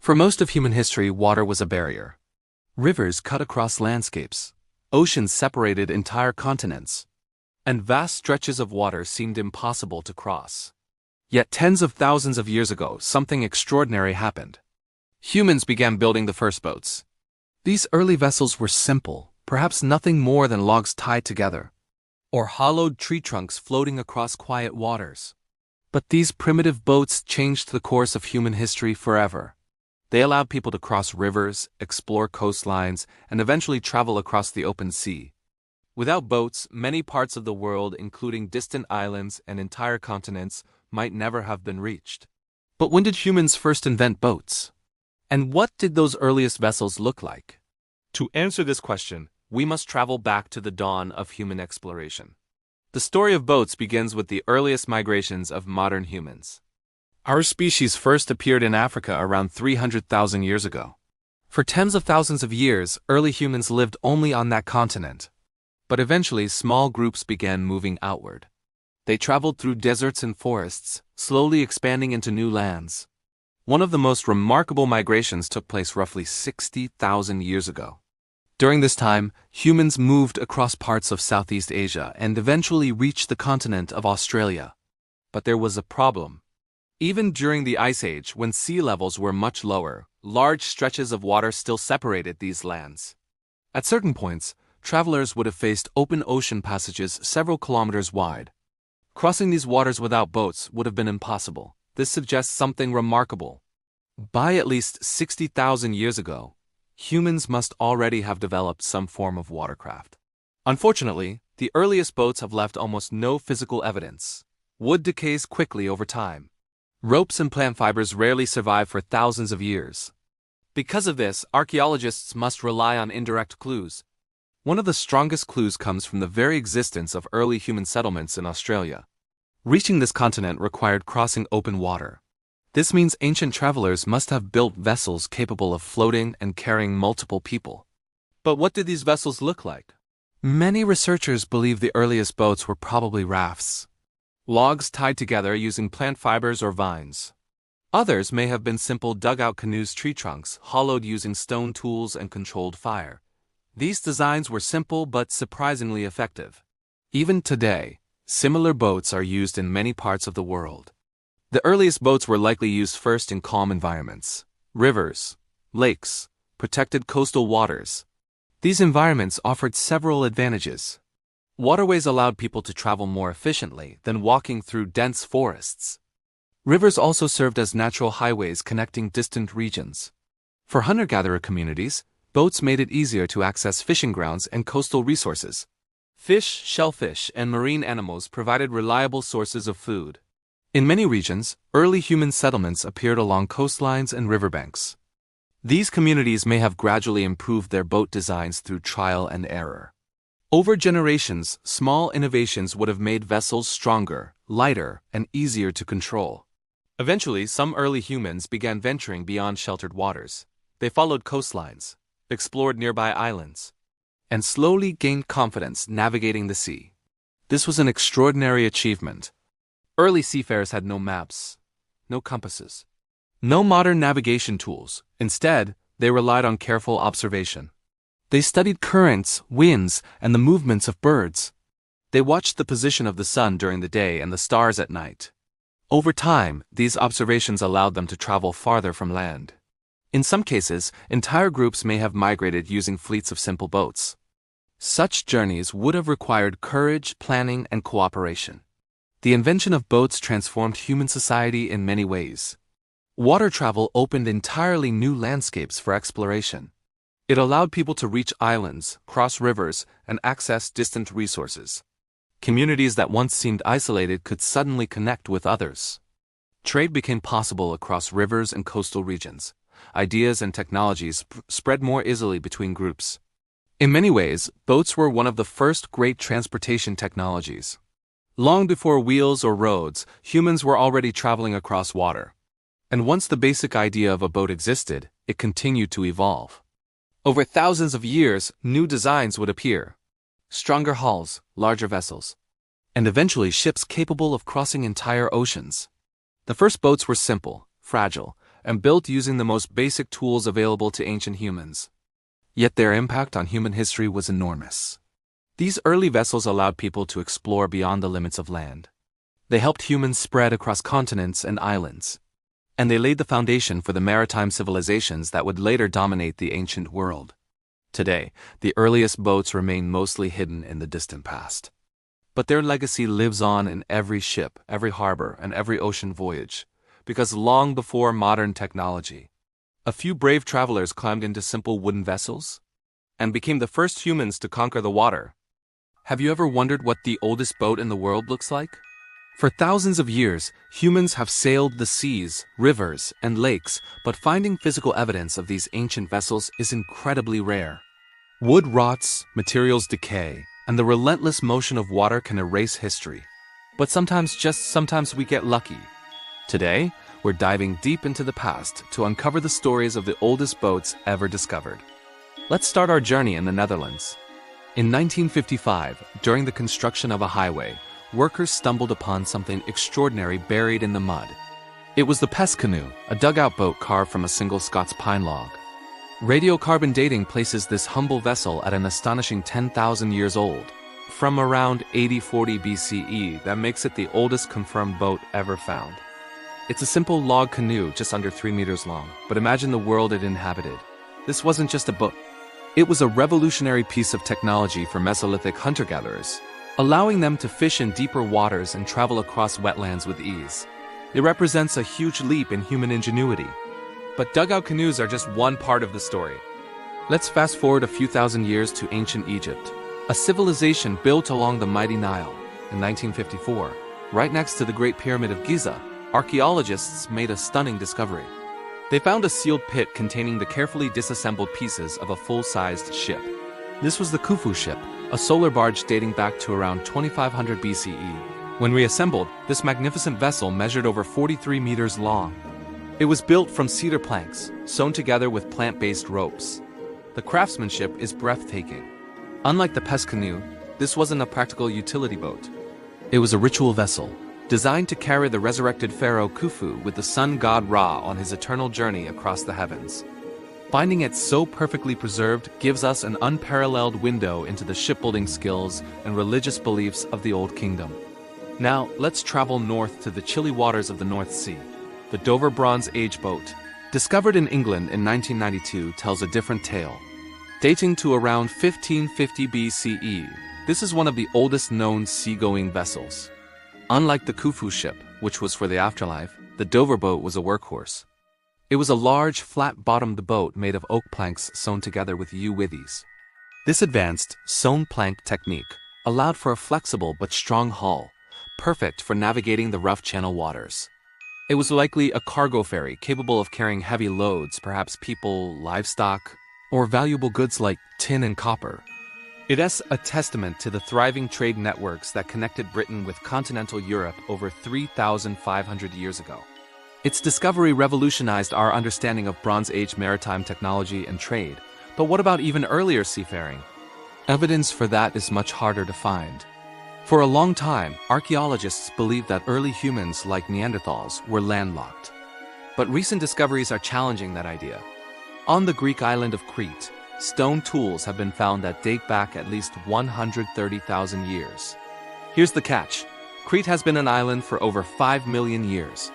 For most of human history, water was a barrier. Rivers cut across landscapes, oceans separated entire continents, and vast stretches of water seemed impossible to cross. Yet tens of thousands of years ago, something extraordinary happened. Humans began building the first boats. These early vessels were simple, perhaps nothing more than logs tied together, or hollowed tree trunks floating across quiet waters. But these primitive boats changed the course of human history forever. They allowed people to cross rivers, explore coastlines, and eventually travel across the open sea. Without boats, many parts of the world, including distant islands and entire continents, might never have been reached. But when did humans first invent boats? And what did those earliest vessels look like? To answer this question, we must travel back to the dawn of human exploration. The story of boats begins with the earliest migrations of modern humans. Our species first appeared in Africa around 300,000 years ago. For tens of thousands of years, early humans lived only on that continent. But eventually, small groups began moving outward. They traveled through deserts and forests, slowly expanding into new lands. One of the most remarkable migrations took place roughly 60,000 years ago. During this time, humans moved across parts of Southeast Asia and eventually reached the continent of Australia. But there was a problem. Even during the Ice Age, when sea levels were much lower, large stretches of water still separated these lands. At certain points, travelers would have faced open ocean passages several kilometers wide. Crossing these waters without boats would have been impossible. This suggests something remarkable. By at least 60,000 years ago, humans must already have developed some form of watercraft. Unfortunately, the earliest boats have left almost no physical evidence. Wood decays quickly over time. Ropes and plant fibers rarely survive for thousands of years. Because of this, archaeologists must rely on indirect clues. One of the strongest clues comes from the very existence of early human settlements in Australia. Reaching this continent required crossing open water. This means ancient travelers must have built vessels capable of floating and carrying multiple people. But what did these vessels look like? Many researchers believe the earliest boats were probably rafts, logs tied together using plant fibers or vines. Others may have been simple dugout canoes, tree trunks, hollowed using stone tools and controlled fire. These designs were simple but surprisingly effective. Even today, similar boats are used in many parts of the world. The earliest boats were likely used first in calm environments: rivers, lakes, protected coastal waters. These environments offered several advantages. Waterways allowed people to travel more efficiently than walking through dense forests. Rivers also served as natural highways connecting distant regions. For hunter-gatherer communities, boats made it easier to access fishing grounds and coastal resources. Fish, shellfish, and marine animals provided reliable sources of food. In many regions, early human settlements appeared along coastlines and riverbanks. These communities may have gradually improved their boat designs through trial and error. Over generations, small innovations would have made vessels stronger, lighter, and easier to control. Eventually, some early humans began venturing beyond sheltered waters. They followed coastlines, explored nearby islands, and slowly gained confidence navigating the sea. This was an extraordinary achievement. Early seafarers had no maps, no compasses, no modern navigation tools. Instead, they relied on careful observation. They studied currents, winds, and the movements of birds. They watched the position of the sun during the day and the stars at night. Over time, these observations allowed them to travel farther from land. In some cases, entire groups may have migrated using fleets of simple boats. Such journeys would have required courage, planning, and cooperation. The invention of boats transformed human society in many ways. Water travel opened entirely new landscapes for exploration. It allowed people to reach islands, cross rivers, and access distant resources. Communities that once seemed isolated could suddenly connect with others. Trade became possible across rivers and coastal regions. Ideas and technologies spread more easily between groups. In many ways, boats were one of the first great transportation technologies. Long before wheels or roads, humans were already traveling across water. And once the basic idea of a boat existed, it continued to evolve. Over thousands of years, new designs would appear. Stronger hulls, larger vessels, and eventually ships capable of crossing entire oceans. The first boats were simple, fragile, and built using the most basic tools available to ancient humans. Yet their impact on human history was enormous. These early vessels allowed people to explore beyond the limits of land. They helped humans spread across continents and islands. And they laid the foundation for the maritime civilizations that would later dominate the ancient world. Today, the earliest boats remain mostly hidden in the distant past. But their legacy lives on in every ship, every harbor, and every ocean voyage, because long before modern technology, a few brave travelers climbed into simple wooden vessels and became the first humans to conquer the water. Have you ever wondered what the oldest boat in the world looks like? For thousands of years, humans have sailed the seas, rivers, and lakes, but finding physical evidence of these ancient vessels is incredibly rare. Wood rots, materials decay, and the relentless motion of water can erase history. But sometimes we get lucky. Today, we're diving deep into the past to uncover the stories of the oldest boats ever discovered. Let's start our journey in the Netherlands. In 1955, during the construction of a highway, workers stumbled upon something extraordinary buried in the mud. It was the Pesse Canoe, a dugout boat carved from a single Scots pine log. Radiocarbon dating places this humble vessel at an astonishing 10,000 years old. From around 8040 BCE, that makes it the oldest confirmed boat ever found. It's a simple log canoe just under 3 meters long, but imagine the world it inhabited. This wasn't just a boat. It was a revolutionary piece of technology for Mesolithic hunter-gatherers, allowing them to fish in deeper waters and travel across wetlands with ease. It represents a huge leap in human ingenuity. But dugout canoes are just one part of the story. Let's fast forward a few thousand years to ancient Egypt, a civilization built along the mighty Nile. In 1954, right next to the Great Pyramid of Giza, archaeologists made a stunning discovery. They found a sealed pit containing the carefully disassembled pieces of a full-sized ship. This was the Khufu ship, a solar barge dating back to around 2500 BCE. When reassembled, this magnificent vessel measured over 43 meters long. It was built from cedar planks, sewn together with plant-based ropes. The craftsmanship is breathtaking. Unlike the Pesse Canoe, this wasn't a practical utility boat. It was a ritual vessel, designed to carry the resurrected pharaoh Khufu with the sun god Ra on his eternal journey across the heavens. Finding it so perfectly preserved gives us an unparalleled window into the shipbuilding skills and religious beliefs of the Old Kingdom. Now, let's travel north to the chilly waters of the North Sea. The Dover Bronze Age boat, discovered in England in 1992, tells a different tale. Dating to around 1550 BCE, this is one of the oldest known seagoing vessels. Unlike the Khufu ship, which was for the afterlife, the Dover boat was a workhorse. It was a large, flat-bottomed boat made of oak planks sewn together with yew withies. This advanced, sewn plank technique allowed for a flexible but strong hull, perfect for navigating the rough channel waters. It was likely a cargo ferry capable of carrying heavy loads, perhaps people, livestock, or valuable goods like tin and copper. It is a testament to the thriving trade networks that connected Britain with continental Europe over 3,500 years ago. Its discovery revolutionized our understanding of Bronze Age maritime technology and trade. But what about even earlier seafaring? Evidence for that is much harder to find. For a long time, archaeologists believed that early humans like Neanderthals were landlocked. But recent discoveries are challenging that idea. On the Greek island of Crete, stone tools have been found that date back at least 130,000 years. Here's the catch. Crete has been an island for over 5 million years.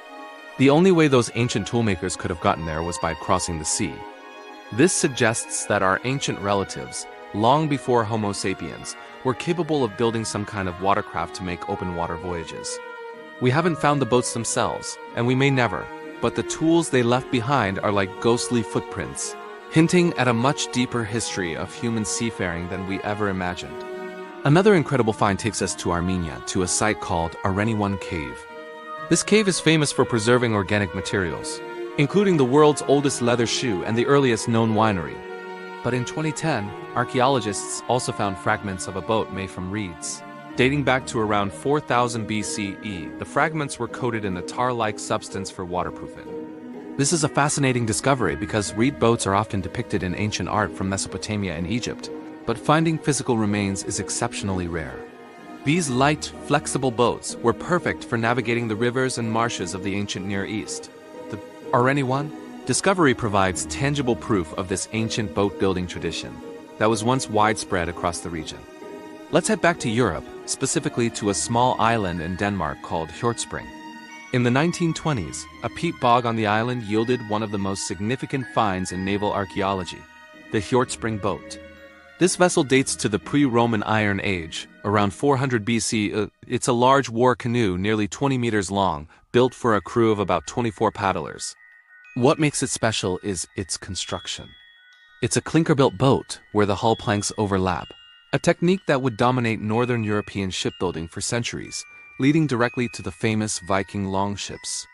The only way those ancient toolmakers could have gotten there was by crossing the sea. This suggests that our ancient relatives, long before Homo sapiens, were capable of building some kind of watercraft to make open water voyages. We haven't found the boats themselves, and we may never, but the tools they left behind are like ghostly footprints, hinting at a much deeper history of human seafaring than we ever imagined. Another incredible find takes us to Armenia, to a site called Archaeological Cave. This cave is famous for preserving organic materials, including the world's oldest leather shoe and the earliest known winery. But in 2010, archaeologists also found fragments of a boat made from reeds. Dating back to around 4000 BCE, the fragments were coated in a tar-like substance for waterproofing. This is a fascinating discovery because reed boats are often depicted in ancient art from Mesopotamia and Egypt, but finding physical remains is exceptionally rare. These light, flexible boats were perfect for navigating the rivers and marshes of the ancient Near East. The Archaeological Discovery provides tangible proof of this ancient boat-building tradition that was once widespread across the region. Let's head back to Europe, specifically to a small island in Denmark called Hjortspring. In the 1920s, a peat bog on the island yielded one of the most significant finds in naval archaeology, the Hjortspring boat. This vessel dates to the pre-Roman Iron Age, around 400 BC. It's a large war canoe nearly 20 meters long, built for a crew of about 24 paddlers. What makes it special is its construction. It's a clinker-built boat where the hull planks overlap, a technique that would dominate northern European shipbuilding for centuries, leading directly to the famous Viking longships.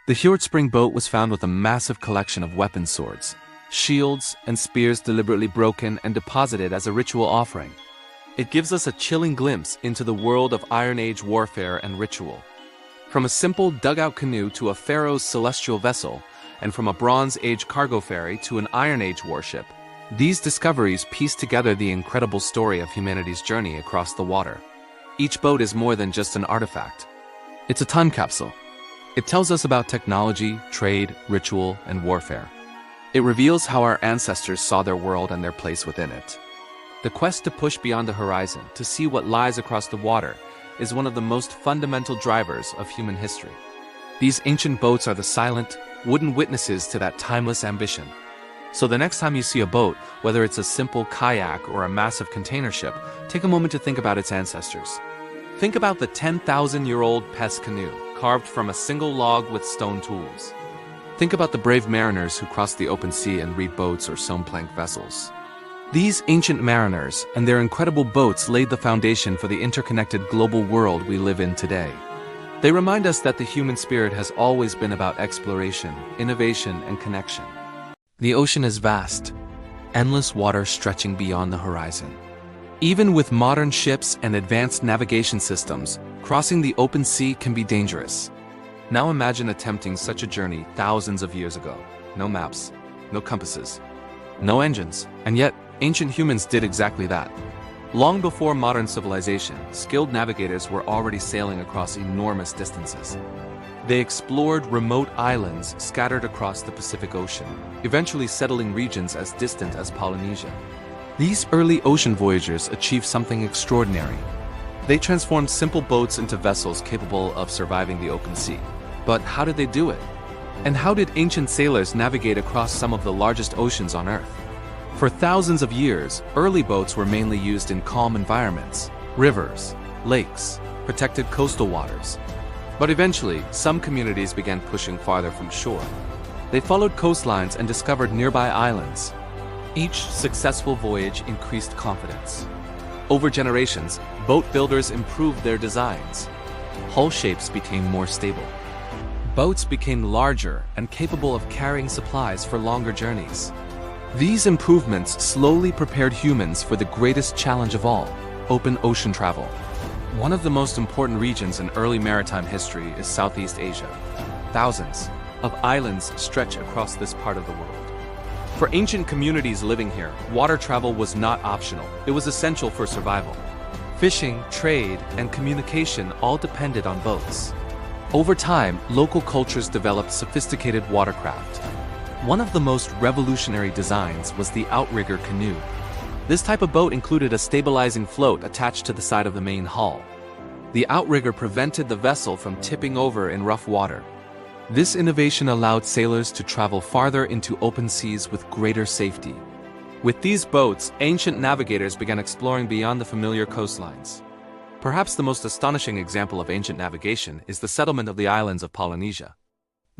The Hjortspring boat was found with a massive collection of weapon swords, shields, and spears deliberately broken and deposited as a ritual offering. It gives us a chilling glimpse into the world of Iron Age warfare and ritual. From a simple dugout canoe to a pharaoh's celestial vessel, and from a Bronze Age cargo ferry to an Iron Age warship, these discoveries piece together the incredible story of humanity's journey across the water. Each boat is more than just an artifact. It's a time capsule. It tells us about technology, trade, ritual, and warfare. It reveals how our ancestors saw their world and their place within it. The quest to push beyond the horizon, to see what lies across the water, is one of the most fundamental drivers of human history. These ancient boats are the silent, wooden witnesses to that timeless ambition. So the next time you see a boat, whether it's a simple kayak or a massive container ship, take a moment to think about its ancestors. Think about the 10,000-year-old Pesse Canoe, carved from a single log with stone tools. Think about the brave mariners who crossed the open sea and reed boats or stone-plank vessels. These ancient mariners and their incredible boats laid the foundation for the interconnected global world we live in today. They remind us that the human spirit has always been about exploration, innovation, and connection. The ocean is vast, endless water stretching beyond the horizon. Even with modern ships and advanced navigation systems, crossing the open sea can be dangerous. Now imagine attempting such a journey thousands of years ago. No maps, no compasses, no engines, and yet ancient humans did exactly that. Long before modern civilization, skilled navigators were already sailing across enormous distances. They explored remote islands scattered across the Pacific Ocean, eventually settling regions as distant as Polynesia. These early ocean voyagers achieved something extraordinary. They transformed simple boats into vessels capable of surviving the open sea. But how did they do it? And how did ancient sailors navigate across some of the largest oceans on Earth? For thousands of years, early boats were mainly used in calm environments, rivers, lakes, protected coastal waters. But eventually, some communities began pushing farther from shore. They followed coastlines and discovered nearby islands. Each successful voyage increased confidence. Over generations, boat builders improved their designs. Hull shapes became more stable. Boats became larger and capable of carrying supplies for longer journeys. These improvements slowly prepared humans for the greatest challenge of all, open ocean travel. One of the most important regions in early maritime history is Southeast Asia. Thousands of islands stretch across this part of the world. For ancient communities living here, water travel was not optional. It was essential for survival. Fishing, trade, and communication all depended on boats. Over time, local cultures developed sophisticated watercraft. One of the most revolutionary designs was the outrigger canoe. This type of boat included a stabilizing float attached to the side of the main hull. The outrigger prevented the vessel from tipping over in rough water. This innovation allowed sailors to travel farther into open seas with greater safety. With these boats, ancient navigators began exploring beyond the familiar coastlines. Perhaps the most astonishing example of ancient navigation is the settlement of the islands of Polynesia.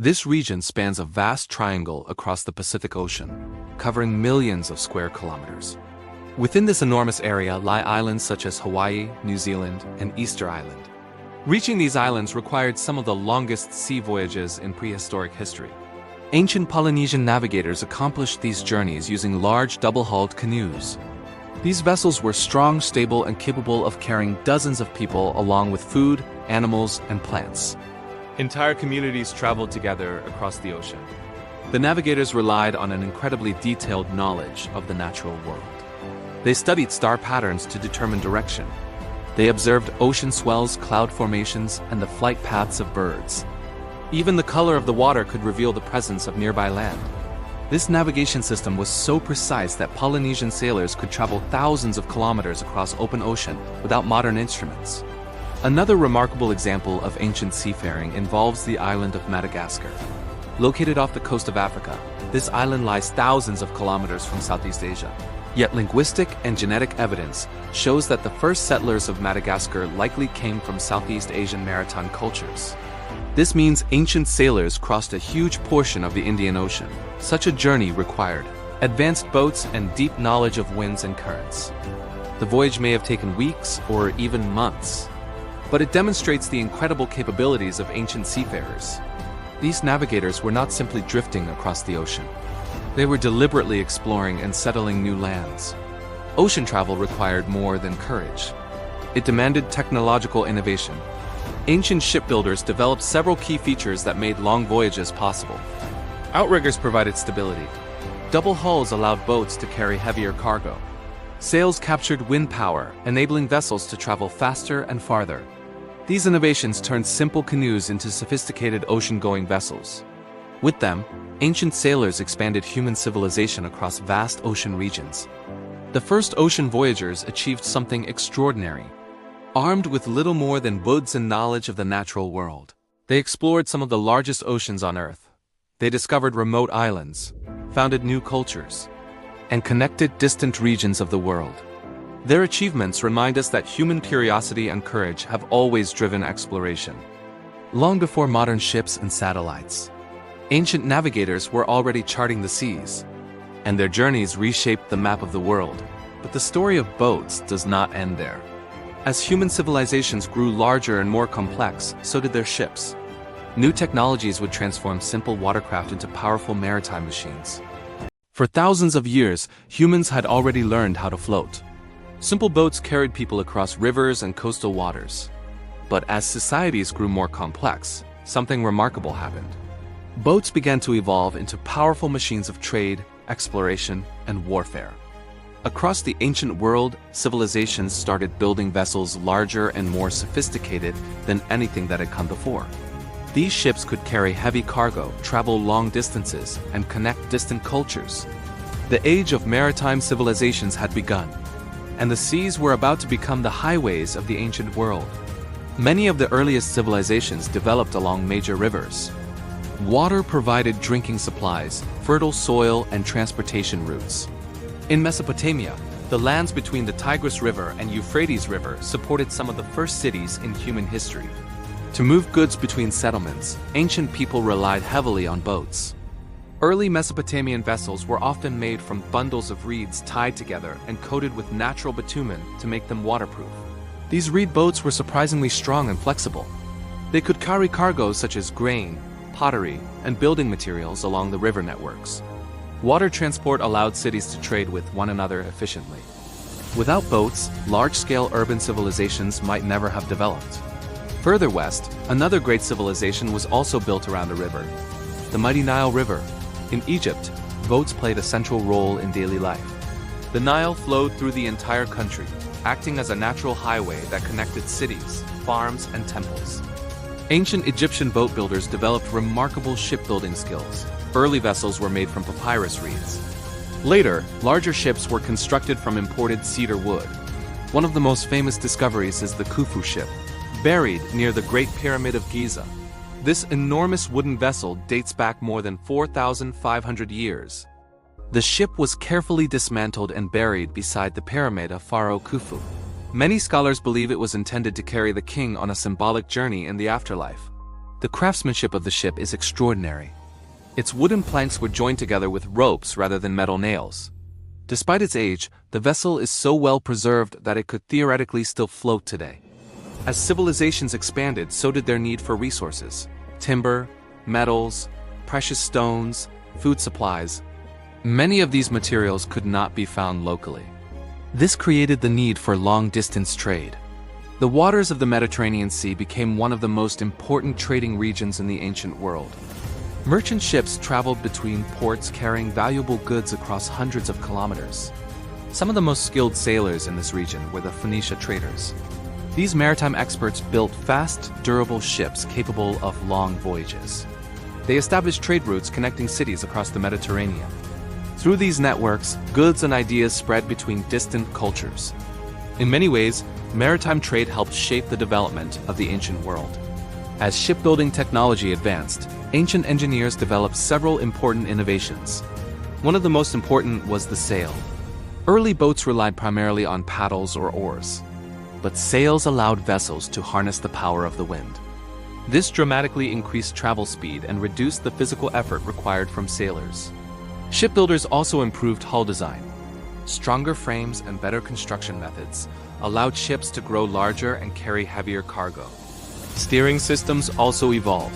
This region spans a vast triangle across the Pacific Ocean, covering millions of square kilometers. Within this enormous area lie islands such as Hawaii, New Zealand, and Easter Island. Reaching these islands required some of the longest sea voyages in prehistoric history. Ancient Polynesian navigators accomplished these journeys using large double-hulled canoes. These vessels were strong, stable, and capable of carrying dozens of people along with food, animals, and plants. Entire communities traveled together across the ocean. The navigators relied on an incredibly detailed knowledge of the natural world. They studied star patterns to determine direction. They observed ocean swells, cloud formations, and the flight paths of birds. Even the color of the water could reveal the presence of nearby land. This navigation system was so precise that Polynesian sailors could travel thousands of kilometers across open ocean without modern instruments. Another remarkable example of ancient seafaring involves the island of Madagascar. Located off the coast of Africa, this island lies thousands of kilometers from Southeast Asia. Yet linguistic and genetic evidence shows that the first settlers of Madagascar likely came from Southeast Asian maritime cultures. This means ancient sailors crossed a huge portion of the Indian Ocean. Such a journey required advanced boats and deep knowledge of winds and currents. The voyage may have taken weeks or even months, but it demonstrates the incredible capabilities of ancient seafarers. These navigators were not simply drifting across the ocean. They were deliberately exploring and settling new lands. Ocean travel required more than courage. It demanded technological innovation. Ancient shipbuilders developed several key features that made long voyages possible. Outriggers provided stability. Double hulls allowed boats to carry heavier cargo. Sails captured wind power, enabling vessels to travel faster and farther. These innovations turned simple canoes into sophisticated ocean-going vessels. With them, ancient sailors expanded human civilization across vast ocean regions. The first ocean voyagers achieved something extraordinary. Armed with little more than woods and knowledge of the natural world, they explored some of the largest oceans on Earth. They discovered remote islands, founded new cultures, and connected distant regions of the world. Their achievements remind us that human curiosity and courage have always driven exploration. Long before modern ships and satellites, ancient navigators were already charting the seas, and their journeys reshaped the map of the world. But the story of boats does not end there. As human civilizations grew larger and more complex, so did their ships. New technologies would transform simple watercraft into powerful maritime machines. For thousands of years, humans had already learned how to float. Simple boats carried people across rivers and coastal waters. But as societies grew more complex, something remarkable happened. Boats began to evolve into powerful machines of trade, exploration, and warfare. Across the ancient world, civilizations started building vessels larger and more sophisticated than anything that had come before. These ships could carry heavy cargo, travel long distances, and connect distant cultures. The age of maritime civilizations had begun, and the seas were about to become the highways of the ancient world. Many of the earliest civilizations developed along major rivers. Water provided drinking supplies, fertile soil, and transportation routes. In Mesopotamia, the lands between the Tigris River and Euphrates River supported some of the first cities in human history. To move goods between settlements, ancient people relied heavily on boats. Early Mesopotamian vessels were often made from bundles of reeds tied together and coated with natural bitumen to make them waterproof. These reed boats were surprisingly strong and flexible. They could carry cargoes such as grain, pottery, and building materials along the river networks. Water transport allowed cities to trade with one another efficiently. Without boats, large-scale urban civilizations might never have developed. Further west, another great civilization was also built around a river, the mighty Nile River. In Egypt, boats played a central role in daily life. The Nile flowed through the entire country, acting as a natural highway that connected cities, farms, and temples. Ancient Egyptian boat builders developed remarkable shipbuilding skills. Early vessels were made from papyrus reeds. Later, larger ships were constructed from imported cedar wood. One of the most famous discoveries is the Khufu ship, buried near the Great Pyramid of Giza. This enormous wooden vessel dates back more than 4,500 years. The ship was carefully dismantled and buried beside the pyramid of Pharaoh Khufu. Many scholars believe it was intended to carry the king on a symbolic journey in the afterlife. The craftsmanship of the ship is extraordinary. Its wooden planks were joined together with ropes rather than metal nails. Despite its age, the vessel is so well preserved that it could theoretically still float today. As civilizations expanded, so did their need for resources: timber, metals, precious stones, food supplies. Many of these materials could not be found locally. This created the need for long-distance trade. The waters of the Mediterranean Sea became one of the most important trading regions in the ancient world. Merchant ships traveled between ports carrying valuable goods across hundreds of kilometers. Some of the most skilled sailors in this region were the Phoenicia traders. These maritime experts built fast, durable ships capable of long voyages. They established trade routes connecting cities across the Mediterranean. Through these networks, goods and ideas spread between distant cultures. In many ways, maritime trade helped shape the development of the ancient world. As shipbuilding technology advanced, ancient engineers developed several important innovations. One of the most important was the sail. Early boats relied primarily on paddles or oars, but sails allowed vessels to harness the power of the wind. This dramatically increased travel speed and reduced the physical effort required from sailors. Shipbuilders also improved hull design. Stronger frames and better construction methods allowed ships to grow larger and carry heavier cargo. Steering systems also evolved.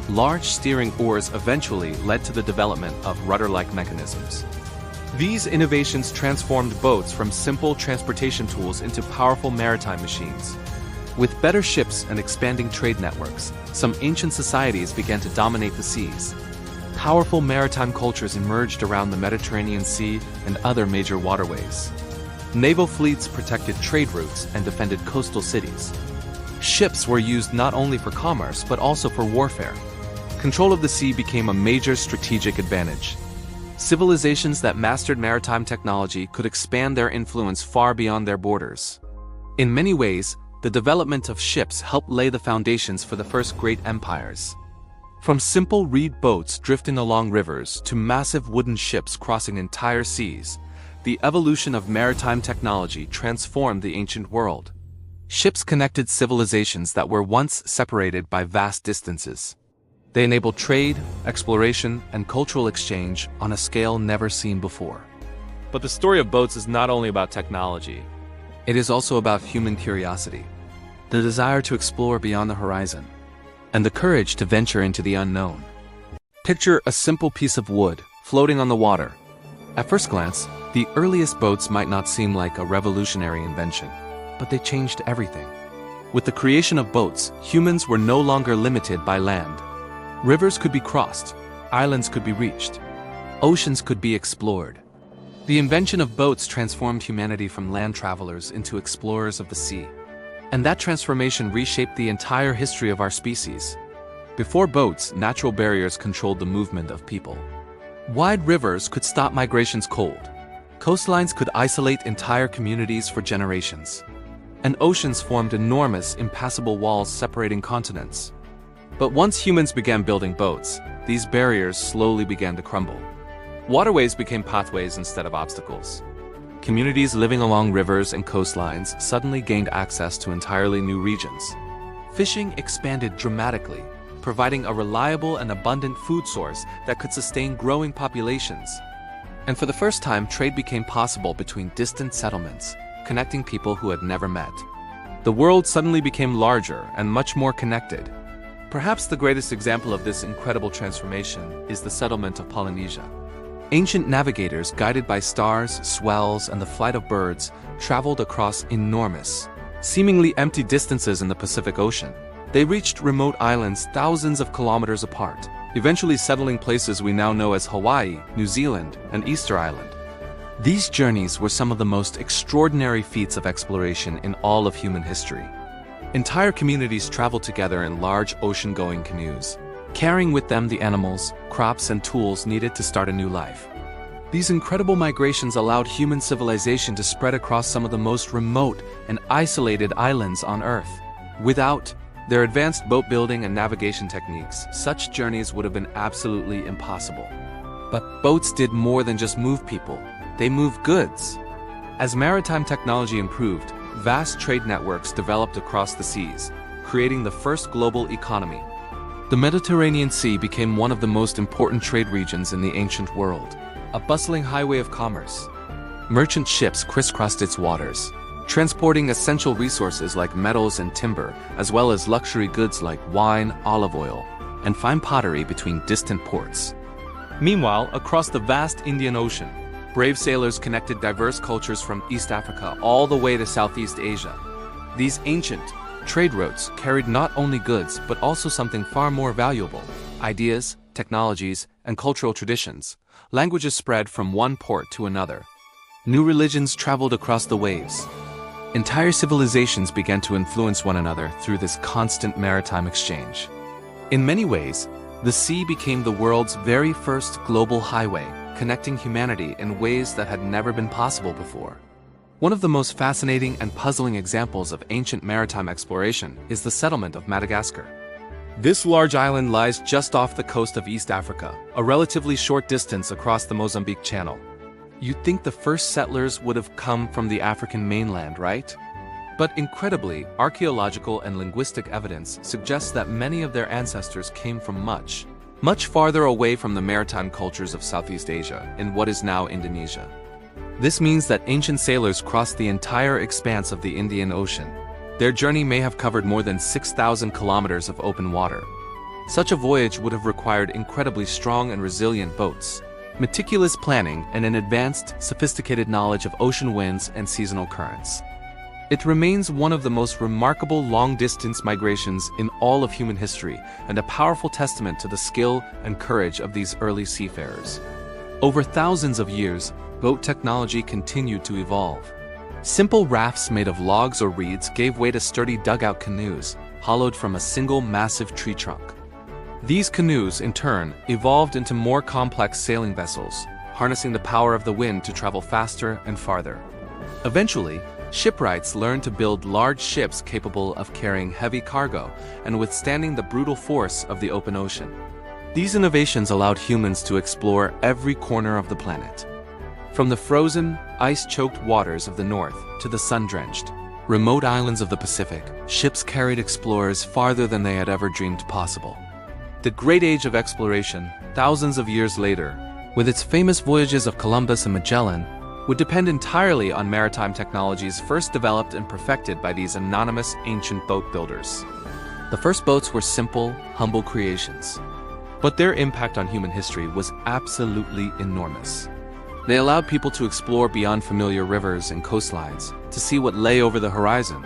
Large steering oars eventually led to the development of rudder-like mechanisms. These innovations transformed boats from simple transportation tools into powerful maritime machines. With better ships and expanding trade networks, some ancient societies began to dominate the seas. Powerful maritime cultures emerged around the Mediterranean Sea and other major waterways. Naval fleets protected trade routes and defended coastal cities. Ships were used not only for commerce but also for warfare. Control of the sea became a major strategic advantage. Civilizations that mastered maritime technology could expand their influence far beyond their borders. In many ways, the development of ships helped lay the foundations for the first great empires. From simple reed boats drifting along rivers to massive wooden ships crossing entire seas, the evolution of maritime technology transformed the ancient world. Ships connected civilizations that were once separated by vast distances. They enabled trade, exploration, and cultural exchange on a scale never seen before. But the story of boats is not only about technology. It is also about human curiosity, the desire to explore beyond the horizon, and the courage to venture into the unknown. Picture a simple piece of wood floating on the water. At first glance, the earliest boats might not seem like a revolutionary invention, but they changed everything. With the creation of boats, humans were no longer limited by land. Rivers could be crossed, islands could be reached, oceans could be explored. The invention of boats transformed humanity from land travelers into explorers of the sea. And that transformation reshaped the entire history of our species. Before boats, natural barriers controlled the movement of people. Wide rivers could stop migrations cold. Coastlines could isolate entire communities for generations. And oceans formed enormous, impassable walls separating continents. But once humans began building boats, these barriers slowly began to crumble. Waterways became pathways instead of obstacles. Communities living along rivers and coastlines suddenly gained access to entirely new regions. Fishing expanded dramatically, providing a reliable and abundant food source that could sustain growing populations. And for the first time, trade became possible between distant settlements, connecting people who had never met. The world suddenly became larger and much more connected. Perhaps the greatest example of this incredible transformation is the settlement of Polynesia. Ancient navigators, guided by stars, swells, and the flight of birds, traveled across enormous, seemingly empty distances in the Pacific Ocean. They reached remote islands thousands of kilometers apart, eventually settling places we now know as Hawaii, New Zealand, and Easter Island. These journeys were some of the most extraordinary feats of exploration in all of human history. Entire communities traveled together in large ocean-going canoes, carrying with them the animals, crops, and tools needed to start a new life. These incredible migrations allowed human civilization to spread across some of the most remote and isolated islands on Earth. Without their advanced boat building and navigation techniques, such journeys would have been absolutely impossible. But boats did more than just move people, they moved goods. As maritime technology improved, vast trade networks developed across the seas, creating the first global economy. The Mediterranean Sea became one of the most important trade regions in the ancient world, a bustling highway of commerce. Merchant ships crisscrossed its waters, transporting essential resources like metals and timber, as well as luxury goods like wine, olive oil, and fine pottery between distant ports. Meanwhile, across the vast Indian Ocean, brave sailors connected diverse cultures from East Africa all the way to Southeast Asia. These ancient trade routes carried not only goods but also something far more valuable: ideas, technologies, and cultural traditions. Languages spread from one port to another. New religions traveled across the waves. Entire civilizations began to influence one another through this constant maritime exchange. In many ways, the sea became the world's very first global highway. connecting humanity in ways that had never been possible before. One of the most fascinating and puzzling examples of ancient maritime exploration is the settlement of Madagascar. This large island lies just off the coast of East Africa, a relatively short distance across the Mozambique Channel. You'd think the first settlers would have come from the African mainland, right? But incredibly, archaeological and linguistic evidence suggests that many of their ancestors came from much farther away from the maritime cultures of Southeast Asia, in what is now Indonesia. This means that ancient sailors crossed the entire expanse of the Indian Ocean. Their journey may have covered more than 6,000 kilometers of open water. Such a voyage would have required incredibly strong and resilient boats, meticulous planning, and an advanced, sophisticated knowledge of ocean winds and seasonal currents. It remains one of the most remarkable long-distance migrations in all of human history, and a powerful testament to the skill and courage of these early seafarers. Over thousands of years, boat technology continued to evolve. Simple rafts made of logs or reeds gave way to sturdy dugout canoes, hollowed from a single massive tree trunk. These canoes, in turn, evolved into more complex sailing vessels, harnessing the power of the wind to travel faster and farther. Eventually, shipwrights learned to build large ships capable of carrying heavy cargo and withstanding the brutal force of the open ocean. These innovations allowed humans to explore every corner of the planet. From the frozen, ice-choked waters of the north to the sun-drenched, remote islands of the Pacific, ships carried explorers farther than they had ever dreamed possible. The Great Age of Exploration, thousands of years later, with its famous voyages of Columbus and Magellan, would depend entirely on maritime technologies first developed and perfected by these anonymous ancient boat builders. The first boats were simple, humble creations, but their impact on human history was absolutely enormous. They allowed people to explore beyond familiar rivers and coastlines, to see what lay over the horizon.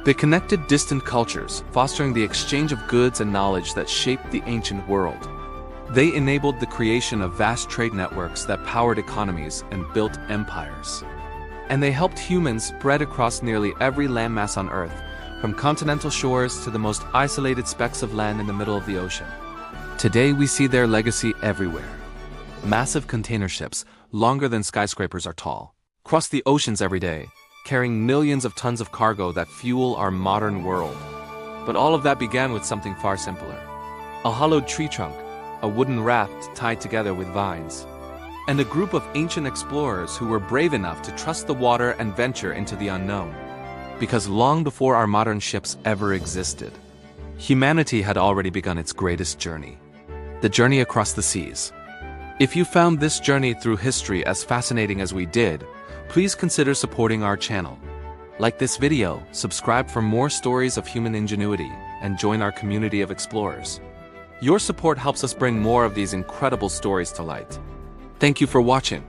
They connected distant cultures, fostering the exchange of goods and knowledge that shaped the ancient world. They enabled the creation of vast trade networks that powered economies and built empires. And they helped humans spread across nearly every landmass on Earth, from continental shores to the most isolated specks of land in the middle of the ocean. Today we see their legacy everywhere. Massive container ships, longer than skyscrapers are tall, cross the oceans every day, carrying millions of tons of cargo that fuel our modern world. But all of that began with something far simpler. A hollowed tree trunk, a wooden raft tied together with vines, and a group of ancient explorers who were brave enough to trust the water and venture into the unknown. Because long before our modern ships ever existed, humanity had already begun its greatest journey, the journey across the seas. If you found this journey through history as fascinating as we did, please consider supporting our channel. Like this video, subscribe for more stories of human ingenuity, and join our community of explorers. Your support helps us bring more of these incredible stories to light. Thank you for watching.